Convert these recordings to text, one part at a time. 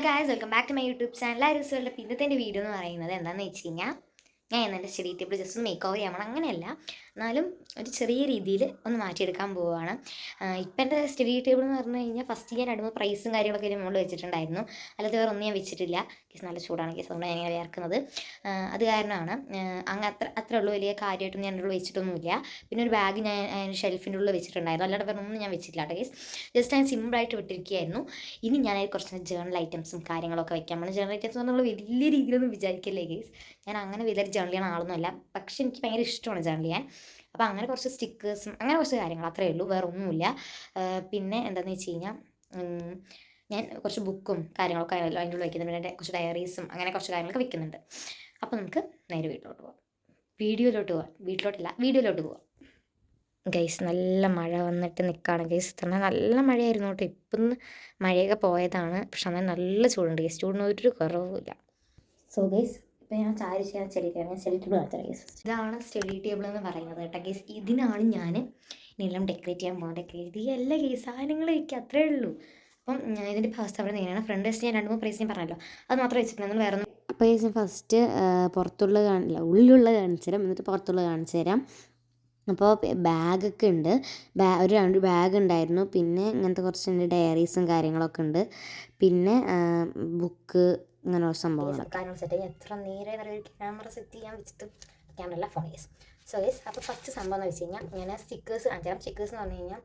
Hi guys, welcome back to my YouTube channel. Result ഇന്നത്തെ എൻ്റെ video എന്ന് പറയുന്നത് എന്താണെന്ന് വെച്ച് കഴിഞ്ഞാൽ ഞാൻ എൻ്റെ സ്റ്റഡി ടേബിൾ ജസ്റ്റ് ഒന്ന് മേക്ക് ഓവർ ചെയ്യണം. അങ്ങനെയല്ല, എന്നാലും ഒരു ചെറിയ രീതിയിൽ ഒന്ന് മാറ്റിയെടുക്കാൻ പോവുകയാണ്. ഇപ്പം എൻ്റെ സ്റ്റഡി ടേബിൾ എന്ന് പറഞ്ഞു കഴിഞ്ഞാൽ ഫസ്റ്റ് ഞാൻ രണ്ട് മൂന്ന് പ്രൈസും കാര്യങ്ങളൊക്കെ ഇതിന് മുകളിൽ വെച്ചിട്ടുണ്ടായിരുന്നു. അല്ലാതെ വേറെ ഒന്നും ഞാൻ വെച്ചിട്ടില്ല. കേസ് നല്ല ചൂടാണ്, കേസ് അതുകൊണ്ട് ഞാൻ ഇങ്ങനെ വിയർക്കുന്നത്. അത് കാരണമാണ്. അങ്ങ് അത്ര ഉള്ളൂ, വലിയ കാര്യമായിട്ടൊന്നും ഞാൻ ഉള്ളിൽ വെച്ചിട്ടൊന്നുമില്ല. പിന്നെ ഒരു ബാഗ് ഞാൻ ഷെൽഫിൻ്റെ ഉള്ളിൽ വെച്ചിട്ടുണ്ടായിരുന്നു. അല്ലാതെ വേറെ ഒന്നും ഞാൻ വെച്ചിട്ടില്ല കേട്ടോ കേസ്. ജസ്റ്റ് ഞാൻ സിമ്പിളായിട്ട് വിട്ടിരിക്കുകയായിരുന്നു. ഇനി ഞാൻ കുറച്ച് ജേണൽ ഐറ്റംസും കാര്യങ്ങളൊക്കെ വെക്കാം. നമ്മൾ ജേണൽ ഐറ്റംസ് നമ്മൾ വലിയ രീതിയിലൊന്നും വിചാരിക്കല്ലേ ഗേസ്. ഞാൻ അങ്ങനെ വലിയ ജേണൽ ചെയ്യാൻ ആളൊന്നുമല്ല, പക്ഷെ എനിക്ക് ഭയങ്കര ഇഷ്ടമാണ് ജേണൽ ചെയ്യാൻ. അപ്പോൾ അങ്ങനെ കുറച്ച് സ്റ്റിക്കേഴ്സും അങ്ങനെ കുറച്ച് കാര്യങ്ങൾ അത്രയേ ഉള്ളൂ, വേറെ ഒന്നുമില്ല. പിന്നെ എന്താണെന്ന് വെച്ച് കഴിഞ്ഞാൽ ഞാൻ കുറച്ച് ബുക്കും കാര്യങ്ങളൊക്കെ അതിൻ്റെ ഉള്ളിൽ വയ്ക്കുന്നുണ്ട്. പിന്നെ കുറച്ച് ഡയറീസും അങ്ങനെ കുറച്ച് കാര്യങ്ങളൊക്കെ വെക്കുന്നുണ്ട്. അപ്പോൾ നമുക്ക് നേരെ വീട്ടിലോട്ട് പോകാം. വീഡിയോയിലോട്ട് പോകാം ഗൈസ്. നല്ല മഴ വന്നിട്ട് നിൽക്കുകയാണ് ഗൈസ്. തന്നെ നല്ല മഴയായിരുന്നു കേട്ടോ. ഇപ്പം മഴയൊക്കെ പോയതാണ്, പക്ഷെ അങ്ങനെ നല്ല ചൂടുണ്ട് ഗൈസ്. ചൂടിന് ഒരു കുറവുമില്ല. സോ ഗൈസ്, ഇപ്പം ഞാൻ ചായ ചെയ്യാൻ സ്റ്റഡി ടേബിൾ കാണിച്ചാൽ ഗൈസ്. ഇതാണ് സ്റ്റഡി ടേബിൾ എന്ന് പറയുന്നത് കേട്ടോ ഗൈസ്. ഇതിനാണ് ഞാൻ ഇനിയെല്ലാം ഡെക്കറേറ്റ് ചെയ്യാൻ പോകുന്നത്. ഡെക്കറേറ്റ് ചെയ്യല്ല ഗൈസ്, സാധനങ്ങൾ വയ്ക്കുക, അത്രേ ഉള്ളൂ. അപ്പം ഇതിൻ്റെ ഫസ്റ്റ് അവിടെ നേരെയാണ് ഫ്രണ്ട് ഡെസ്റ്റ്. ഞാൻ 2-3 പ്രൈസ് ഞാൻ പറഞ്ഞല്ലോ, അത് മാത്രം വെച്ചിട്ടുണ്ടെങ്കിൽ വേറെ ഒന്നും. അപ്പോൾ ഗൈസ് ഫസ്റ്റ് പുറത്തുള്ളത് കാണില്ല, ഉള്ളിലുള്ളത് കാണിച്ചു തരാം, എന്നിട്ട് പുറത്തുള്ളത് കാണിച്ചു തരാം. അപ്പോൾ ബാഗൊക്കെ ഉണ്ട്. ഒരു 2 ബാഗ് ഉണ്ടായിരുന്നു. പിന്നെ ഇങ്ങനത്തെ കുറച്ച് ഡയറീസും കാര്യങ്ങളൊക്കെ ഉണ്ട്. പിന്നെ ബുക്ക്, അങ്ങനെ കുറച്ച് സംഭവങ്ങളൊക്കെ. കാര്യങ്ങൾ സെറ്റ് ചെയ്യാൻ എത്ര നേരം ഒരു ക്യാമറ സെറ്റ് ചെയ്യാൻ വെച്ചിട്ട് ക്യാമറ അല്ല, ഫോൺ കേസ്. സോ ഗൈസ്, അപ്പോൾ ഫസ്റ്റ് സംഭവം എന്ന് വെച്ച് കഴിഞ്ഞാൽ ഞാൻ സ്റ്റിക്കേഴ്സ് കാണിച്ചാൽ. സ്റ്റിക്കേഴ്സ് എന്ന് പറഞ്ഞു കഴിഞ്ഞാൽ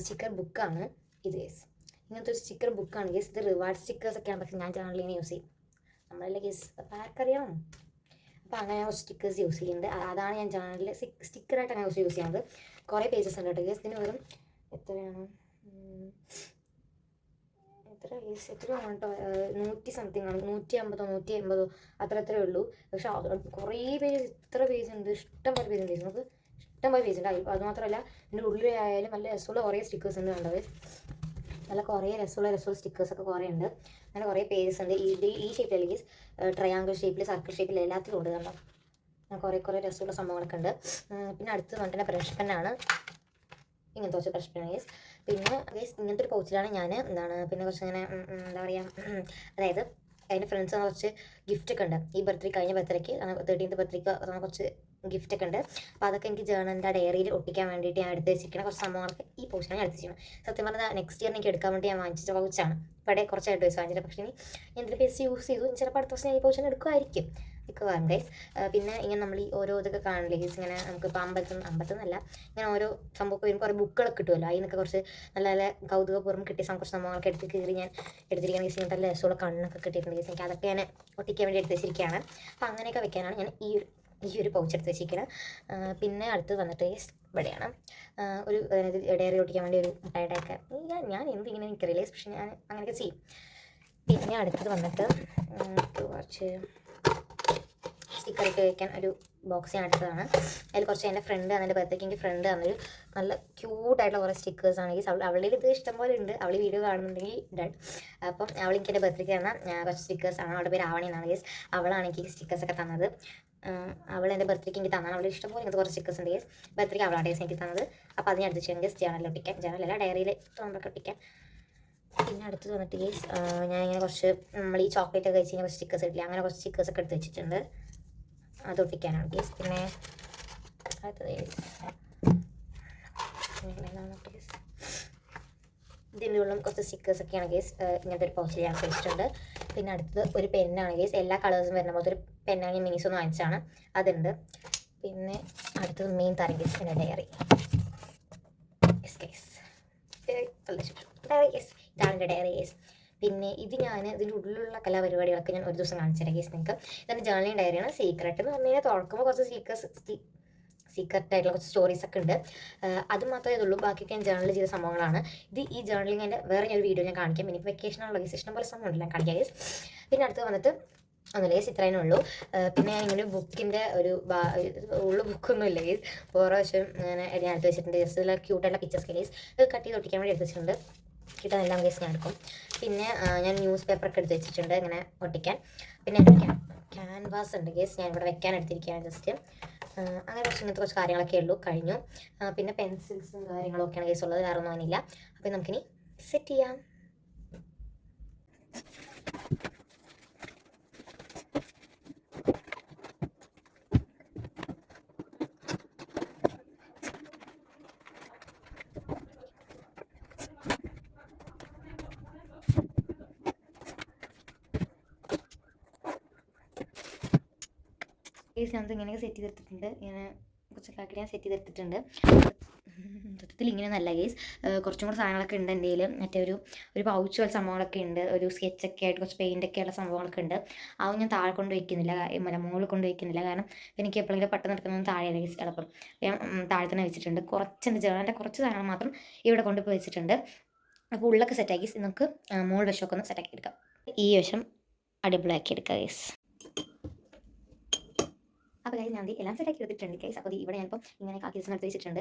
സ്റ്റിക്കർ ബുക്കാണ് ഇത് കേസ്. ഇങ്ങനത്തെ ഒരു സ്റ്റിക്കർ ബുക്കാണ് കേസ്. ഇത് റിവാർഡ് സ്റ്റിക്കേഴ്സ് ഒക്കെയാണ്, പക്ഷേ ഞാൻ ചാനലിൽ ഇങ്ങനെ യൂസ് ചെയ്യും. നമ്മളല്ലേ കേസ്, അപ്പോൾ ആർക്കറിയാം. അപ്പോൾ അങ്ങനെ കുറച്ച് സ്റ്റിക്കേഴ്സ് യൂസ് ചെയ്യുന്നുണ്ട്. അതാണ് ഞാൻ ചാനലിൽ സ്റ്റിക്കറായിട്ട് അങ്ങനെ യൂസ് ചെയ്യുന്നത്. കുറേ പേജസ് ഉണ്ട് കേട്ടോ ഗേസ്. ഇതിന് വെറും എത്രയാണ് കേട്ടോ, 100 സംതിങ് ആണ്, 150 180 അത്രേ ഉള്ളൂ. പക്ഷെ കുറേ പേജ്, ഇത്ര പേജ് ഉണ്ട്, ഇഷ്ടംപോലെ പേജ് ഉണ്ട്. നമുക്ക് ഇഷ്ടംപോലെ പേജ് ഉണ്ട്. അത് മാത്രമല്ല, ഇതിൻ്റെ ഉള്ളിലായാലും നല്ല രസമുള്ള കുറേ സ്റ്റിക്കേഴ്സ് ഉണ്ട് കണ്ടത്. നല്ല കുറേ രസമുള്ള സ്റ്റിക്കേഴ്സൊക്കെ കുറേ ഉണ്ട്. അങ്ങനെ കുറേ പേജസ് ഉണ്ട്. ഈ ഷേപ്പിൽ ഗീസ്, ട്രയാങ്കിൾ ഷേപ്പിൽ, സർക്കിൾ ഷേപ്പിൽ എല്ലാത്തിലും ഉണ്ട് കണ്ടോ. കുറേ രസമുള്ള സംഭവങ്ങളൊക്കെ ഉണ്ട്. പിന്നെ അടുത്ത് വന്നിട്ട് ബ്രഷ് പെന്നാണ്, ഇങ്ങനത്തെ കുറച്ച് ബ്രഷ് പെൻ ഗീസ്. പിന്നെ ഗീസ് ഇങ്ങനത്തെ ഒരു പൗച്ചിലാണ് ഞാൻ പിന്നെ കുറച്ച് ഇങ്ങനെ എന്താ പറയുക, അതായത് അതിൻ്റെ ഫ്രണ്ട്സ് കുറച്ച് ഗിഫ്റ്റൊക്കെ ഉണ്ട്. ഈ കഴിഞ്ഞ ബർത്ത്ഡേക്ക് 13th ബർത്ത്ഡേക്ക് കുറച്ച് ഗിഫ്റ്റൊക്കെ ഉണ്ട്. അപ്പോൾ അതൊക്കെ എനിക്ക് ജേണലിൻ്റെ ഡയറിയിൽ ഒട്ടിക്കാൻ വേണ്ടിയിട്ട് ഞാൻ എടുത്ത് വെച്ചിരിക്കുന്ന കുറച്ച് സംഭവങ്ങളൊക്കെ ഈ പൗച്ചിലാണ് ഞാൻ എടുത്ത് ചെയ്യുന്നത്. സത്യം പറഞ്ഞാൽ നെക്സ്റ്റ് ഇയർ എനിക്ക് എടുക്കാൻ വേണ്ടി ഞാൻ വാങ്ങിച്ച പൗച്ചാണ്. ഇവിടെ കുറച്ച് അഡ്വൈസ് വാങ്ങിച്ചിട്ട്, പക്ഷേ ഇനി എന്തൊരു പേസ് യൂസ് ചെയ്തു, ചിലപ്പോൾ അടുത്ത ദിവസം ഞാൻ ഈ പൗച്ചിനെ എടുക്കുമായിരിക്കും. മിക്കവാറും ഗൈസ്. പിന്നെ ഇങ്ങനെ നമ്മൾ ഈ ഓരോ ഇതൊക്കെ കാണില്ലേ ഗൈസ്, ഇങ്ങനെ നമുക്കിപ്പോൾ അമ്പലത്തിനല്ല, ഇങ്ങനെ ഓരോ സംഭവമൊക്കെ വരുമ്പോൾ കുറേ ബുക്കുകളൊക്കെ കിട്ടുമല്ലോ. അതിൽ നിന്നൊക്കെ കുറച്ച് നല്ല നല്ല കൗതുകപൂർവ്വം കിട്ടിയ കുറച്ച് സംഭവങ്ങളൊക്കെ എടുത്ത് കയറി ഞാൻ എടുത്തിരിക്കുകയാണ് ഗൈസ്. ഇങ്ങനത്തെ രസമുള്ള കണ്ണൊക്കെ കിട്ടിയിട്ടുണ്ട് ഗൈസ്. എനിക്ക് അതൊക്കെ ഞാൻ ഒട്ടിക്കാൻ വേണ്ടി എടുത്ത് വെച്ചിരിക്കുകയാണ്. അപ്പോൾ അങ്ങനെയൊക്കെ വെക്കാനാണ് ഞാൻ ഈ ഒരു പൗച്ച് എടുത്ത് വെച്ചിരിക്കുന്നത്. പിന്നെ അടുത്ത് വന്നിട്ട് ഇവിടെയാണ് ഒരു ഡയറി ഒട്ടിക്കാൻ വേണ്ടി ഒരു മുട്ടായിട്ടൊക്കെ. ഞാൻ എന്തിങ്ങനെ എനിക്കറിയില്ല, പക്ഷേ ഞാൻ അങ്ങനെയൊക്കെ ചെയ്യും. പിന്നെ അടുത്തത് വന്നിട്ട് കുറച്ച് സ്റ്റിക്കറൊക്കെ വയ്ക്കാൻ ഒരു ബോക്സ് ഞാൻ എടുത്തതാണ്. അതിൽ കുറച്ച് എൻ്റെ ഫ്രണ്ട് അതിൻ്റെ ബർത്ത്ഡേക്ക് എനിക്ക് ഫ്രണ്ട് തന്നൊരു നല്ല ക്യൂട്ടായിട്ടുള്ള കുറേ സ്റ്റിക്കേഴ്സാണ് ഗീസ്. അവളുടെ ഇത് ഇഷ്ടംപോലെ ഉണ്ട്. അവൾ വീഡിയോ കാണുന്നുണ്ടെങ്കിൽ ഡൺ. അപ്പം അവൾ എനിക്ക് എൻ്റെ ബർത്ത്ഡേക്ക് തന്ന കുറച്ച് സ്റ്റിക്കേഴ്സാണ്. അവളുടെ പേര് ആവണി എന്നാണ് ഗീസ്. അവളാണ് എനിക്ക് സ്റ്റിക്കേഴ്സൊക്കെ തന്നത്. അവൾ എൻ്റെ ബർത്ത്ഡേക്ക് എനിക്ക് തന്നാണ്. അവളുടെ ഇഷ്ടംപോലെ ഇങ്ങനത്തെ കുറച്ച് സ്റ്റിക്കേഴ്സ് ഉണ്ട് ഗീസ്. ബർത്ത്ഡേക്ക് അവളാണ് ഗീസ് എനിക്ക് തന്നത്. അപ്പോൾ അത് ഞാൻ എടുത്ത് വെച്ചാൽ ഗീസ് ജേണലിൽ ഒട്ടിക്കാൻ, ജേണലല്ല ഡയറിയിൽ നമ്മളൊക്കെ ഒട്ടിക്കാൻ. പിന്നെ അടുത്ത് വന്നിട്ട് ഗീസ് ഞാനിങ്ങനെ കുറച്ച് നമ്മൾ ഈ ചോക്ലേറ്റ് ഒക്കെ കഴിച്ച് കഴിഞ്ഞാൽ കുറച്ച് സ്റ്റിക്കേഴ്സ് ഇട്ടില്ല, അങ്ങനെ കുറച്ച് സ്റ്റിക്കേഴ്സൊക്കെ എടുത്ത് വെച്ചിട്ടുണ്ട്. അത് ഒട്ടിക്കാനാണ് ഗീസ്. പിന്നെ അടുത്തത് ഇതിൻ്റെ ഉള്ളിൽ കുറച്ച് സ്റ്റിക്കേഴ്സൊക്കെയാണ് ഗീസ്. ഇങ്ങനത്തെ ഒരു പൗച്ചിൽ ഞാൻ വെച്ചിട്ടുണ്ട്. പിന്നെ അടുത്തത് ഒരു പെന്നാണ് ഗീസ്. എല്ലാ കളേഴ്സും വരുന്ന പോലത്തെ ഒരു പെന്നാണ് ഞാൻ മിനിസൊന്ന് വാങ്ങിച്ചാണ്, അതുണ്ട്. പിന്നെ അടുത്തത് മെയിൻ താരം ഗീസ്, എൻ്റെ ഡയറി. ഇതാണ് എൻ്റെ ഡയറി ഗീസ്. പിന്നെ ഇതിൻ്റെ ഉള്ളിലുള്ള കലാപരിപാടികളൊക്കെ ഞാൻ ഒരു ദിവസം കാണിച്ചു തരാം ഗീസ് നിങ്ങൾക്ക്. ഇതെൻ്റെ ജേണലിംഗ് ഡയറിയാണ്. സീക്രട്ട് എന്ന് പറഞ്ഞു കഴിഞ്ഞാൽ തുറക്കുമ്പോൾ കുറച്ച് സീക്രട്ടായിട്ടുള്ള കുറച്ച് സ്റ്റോറീസൊക്കെ ഉണ്ട്. അത് മാത്രമേ ഇതുള്ളൂ, ബാക്കിയൊക്കെ ഞാൻ ജേണൽ ചെയ്ത സംഭവങ്ങളാണ്. ഈ ജേണലിങ്ങിൻ്റെ വേറെ ഞാൻ ഒരു വീഡിയോ ഞാൻ കാണിക്കാം. എനിക്ക് വെക്കേഷനുള്ള ഗീസ് ഇഷ്ടം പോലെ സംഭവം ഉണ്ടല്ലോ, ഞാൻ കാണിക്കാം ഗീസ്. പിന്നെ അടുത്ത് വന്നിട്ട് ഒന്നുമില്ല ഗീസ്, ഇത്രയേ ഉള്ളൂ. പിന്നെ ഇങ്ങനെ ബുക്കിൻ്റെ ഉള്ളു ബുക്കൊന്നും ഇല്ല ഗീസ്. ഓരോ വശം ഞാൻ എടുത്ത് വെച്ചിട്ടുണ്ട്. ജസ്റ്റ് നല്ല ക്യൂട്ടായിട്ടുള്ള പിക്ചേഴ്സ് ഗീസ്. ഇത് കട്ട് ചെയ്ത് ഒട്ടിക്കാൻ വേണ്ടി എടുത്ത് വെച്ചിട്ടുണ്ട്. കിട്ടാനെല്ലാം ഗീസ് ഞാൻ എടുക്കും. പിന്നെ ഞാൻ ന്യൂസ് പേപ്പറൊക്കെ എടുത്ത് വെച്ചിട്ടുണ്ട് ഇങ്ങനെ ഒട്ടിക്കാൻ. പിന്നെ ക്യാൻവാസ് ഉണ്ട് ഗീസ്, ഞാൻ ഇവിടെ വെക്കാൻ എടുത്തിരിക്കുകയാണ് ജസ്റ്റ്. അങ്ങനെ ഇങ്ങനത്തെ കുറച്ച് കാര്യങ്ങളൊക്കെ ഉള്ളൂ, കഴിഞ്ഞു. പിന്നെ പെൻസിൽസും കാര്യങ്ങളൊക്കെയാണ് ഗീസ് ഉള്ളത്, വേറെ ഒന്നും അതിനില്ല. അപ്പോൾ നമുക്കിനി സെറ്റ് ചെയ്യാം. കേസിനകത്ത് ഇങ്ങനെയൊക്കെ സെറ്റ് ചെയ്തെടുത്തിട്ടുണ്ട്. ഇങ്ങനെ കുറച്ചൊക്കെ ആക്കി ഞാൻ സെറ്റ് ചെയ്തെടുത്തിട്ടുണ്ട്. സത്യത്തിൽ ഇങ്ങനെ നല്ല കേസ് കുറച്ചും കൂടെ സാധനങ്ങളൊക്കെ ഉണ്ട് എൻ്റെ കയ്യിൽ. മറ്റേ ഒരു പൗച്ച് പോലെ സംഭവങ്ങളൊക്കെ ഉണ്ട്. ഒരു സ്കെച്ചൊക്കെ ആയിട്ട് കുറച്ച് പെയിൻ്റൊക്കെ ഉള്ള സംഭവങ്ങളൊക്കെ ഉണ്ട്. അതൊന്നും ഞാൻ താഴെ കൊണ്ട് വയ്ക്കുന്നില്ല, മുകളിൽ കൊണ്ട് വയ്ക്കുന്നില്ല. കാരണം എനിക്ക് എപ്പോഴെങ്കിലും പെട്ടെന്ന് എടുക്കുന്നത് താഴെയാണ് കേസ് എളുപ്പം. ഞാൻ താഴെ തന്നെ വെച്ചിട്ടുണ്ട്. കുറച്ചെൻ്റെ ജേണലിൻ്റെ കുറച്ച് സാധനങ്ങൾ മാത്രം ഇവിടെ കൊണ്ടുപോയി വെച്ചിട്ടുണ്ട്. അപ്പോൾ ഉള്ളൊക്കെ സെറ്റാക്കി നമുക്ക് മുകൾ വശമൊക്കെ ഒന്ന് സെറ്റാക്കി എടുക്കാം. ഈ വശം അടിപൊളിയാക്കി എടുക്കാം കേസ്. അപ്പോൾ ഗൈസ് ഞാൻ എല്ലാം സെറ്റാക്കി എടുത്തിട്ടുണ്ട് ഗൈസ്. അപ്പോൾ ഇവിടെ ഞാനിപ്പോൾ ഇങ്ങനെ കാക്കേഴ്സിന് എടുത്ത് വെച്ചിട്ടുണ്ട്.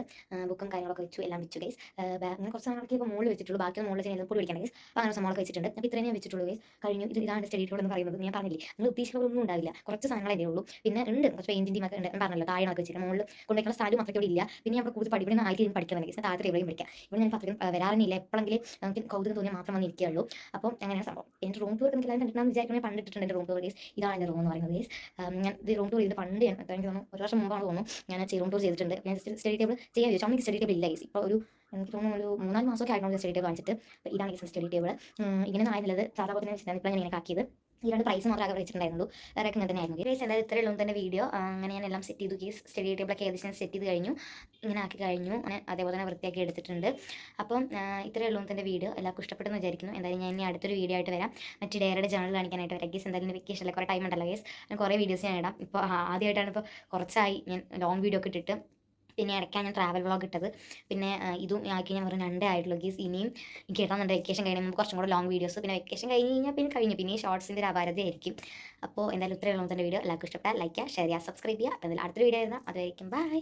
ബുക്കും കാര്യങ്ങളൊക്കെ വെച്ചു, എല്ലാം വെച്ചു ഗൈസ്. അങ്ങനെ കുറച്ച് സാധനങ്ങളൊക്കെ ഇപ്പോൾ മുകളിൽ വെച്ചിട്ടുള്ളൂ. ബാക്കിയൊന്നും മുകളിൽ ചെയ്യുന്നത് പൊടി പിടിക്കാൻ ഗൈസ്. അപ്പോൾ അങ്ങനെ സംഭവങ്ങളൊക്കെ വെച്ചിട്ടുണ്ട്. അപ്പോൾ ഇത്രയും ഞാൻ വെച്ചിട്ടുള്ളൂ ഗൈസ്. കഴിഞ്ഞു. ഇതാണ് സ്റ്റഡി ടേബിൾ എന്ന് പറയുന്നത്. ഞാൻ പറഞ്ഞില്ലേ, നിങ്ങൾ ഉദ്ദേശിക്കുന്നതൊന്നും ഉണ്ടാവില്ല, കുറച്ച് സാധനങ്ങളേ ഉള്ളൂ. പിന്നെ ഉണ്ട് കുറച്ച് പെയിൻറ്റിൻ്റെ ഒക്കെ ഉണ്ട്, പറഞ്ഞല്ലോ താഴെയൊക്കെ വെച്ചിട്ട്. മുകളിൽ കൊണ്ടുവയ്ക്കുന്ന സ്ഥലം മാത്രമേ ഇവിടെ ഇല്ല. പിന്നെ ഞാൻ കൂടുതൽ പഠിപ്പിക്കുന്ന ആയിട്ട് പഠിക്കാൻ ഗൈസ്. താഴത്തെ ടേബിളും പഠിക്കാം. ഇവിടെ ഞാൻ പത്രയും വരാറില്ല, എപ്പോഴെങ്കിലും നമുക്ക് കൗതുകം തോന്നിയാൽ മാത്രം വന്ന് ഇരിക്കുകയുള്ളൂ. അപ്പോൾ അങ്ങനെയാണ് സംഭവം. എൻ്റെ റൂം ടൂർ എനിക്ക് എല്ലാവരും കണ്ടിട്ടുണ്ടെന്ന് വിചാരിക്കുന്നത് പണ്ടിട്ടുണ്ട് എൻ്റെ റൂം ടൂർ ഗൈസ്. ഇതാണ് എൻ്റെ റൂം എന്ന് പറയുന്നത് ഗൈസ്. ഞാൻ ഇത് റൂം ടൂർ ചെയ്ത് പണ്ട് ഞാൻ എനിക്ക് തോന്നുന്നു 1 വർഷം മുമ്പാണ് തോന്നുന്നു ഞാൻ റൂം ടൂർ ചെയ്തിട്ടുണ്ട്. ഞാൻ സ്റ്റഡി ടേബിൾ ചെയ്യാൻ ചോദിച്ചു. എനിക്ക് സ്റ്റഡി ടേബിൾ ഇല്ല ഗൈസ്. ഇപ്പോൾ എനിക്ക് തോന്നുന്നു ഒരു 3-4 മാസമൊക്കെ ആയിരുന്നു സ്റ്റഡി ടേബിൾ വാങ്ങിച്ചിട്ട്. ഇതാണ് ഗൈസ് സ്റ്റഡി ടേബിൾ. ഇങ്ങനെ ആയിരുന്നത് സാധാ പോലെ വെച്ചിട്ടാണ് ഇപ്പോൾ ഞാൻ ഇങ്ങനെ ആക്കിയത്. ഈ 2 പ്രൈസ് മാത്രമേ ആകെ വെച്ചിട്ടുണ്ടായിരുന്നു, വേറെ ഇങ്ങനെ തന്നെ ആയിരുന്നു ഗൈസ്. എന്തായാലും ഇത്രയേ ഉള്ളൂ തന്നെ വീഡിയോ. അങ്ങനെ ഞാൻ എല്ലാം സെറ്റ് ചെയ്തു ഗൈസ്. സ്റ്റഡി ടേബിളൊക്കെ ഏകദേശം സെറ്റ് ചെയ്ത് കഴിഞ്ഞു, ഇങ്ങനെ ആക്കി കഴിഞ്ഞു. അങ്ങനെ അതേപോലെ തന്നെ വൃത്തിയാക്കി എടുത്തിട്ടുണ്ട്. അപ്പം ഇത്രയേ ഉള്ളൂ തന്നെ വീഡിയോ. എല്ലാവർക്കും ഇഷ്ടപ്പെട്ടെന്ന് വിചാരിക്കുന്നു. എന്തായാലും ഞാൻ ഇനി അടുത്തൊരു വീഡിയോ ആയിട്ട് വരാം. മറ്റു ഡയറിയുടെ ജേണൽ കാണിക്കാനായിട്ട് വരാം ഗൈസ്. എന്തായാലും വെക്കേഷനിൽ കുറേ ടൈം ഉണ്ടല്ലോ ഗൈസ്. ഞാൻ കുറേ വീഡിയോസ് ഞാൻ ഇടാം. ഇപ്പോൾ ആദ്യമായിട്ടാണ് ഇപ്പോൾ കുറച്ചായി ഞാൻ ലോങ് വീഡിയോ ഒക്കെ ഇട്ടിട്ട്. പിന്നെ ഇടയ്ക്കാണ് ഞാൻ ട്രാവൽ വ്ളോഗ് ഇട്ടത്. പിന്നെ ഇതും ആക്കി ഞാൻ വെറും 2 ആയിട്ടുള്ളൂ ഗീസ്. ഇനിയും എനിക്ക് ഇടാന്നുണ്ട് വെക്കേഷൻ കഴിയുമ്പോൾ കുറച്ചും കൂടെ ലോങ് വീഡിയോസ്. പിന്നെ വെക്കേഷൻ കഴിഞ്ഞ് കഴിഞ്ഞാൽ പിന്നെ ഈ ഷോർട്സിൻ്റെ ഒരു അപാരതയായിരിക്കും. അപ്പോൾ എന്തായാലും ഇത്രയുള്ള തന്നെ വീഡിയോ എല്ലാവർക്കും ഇഷ്ടപ്പെട്ടാൽ ലൈക്ക് ചെയ്യുക, ഷെയർ ചെയ്യുക, സബ്സ്ക്രൈബ് ചെയ്യുക. അപ്പോൾ എന്തായാലും അടുത്തൊരു വീഡിയോ ആയിരുന്നു. അതുവരെയും ബൈ.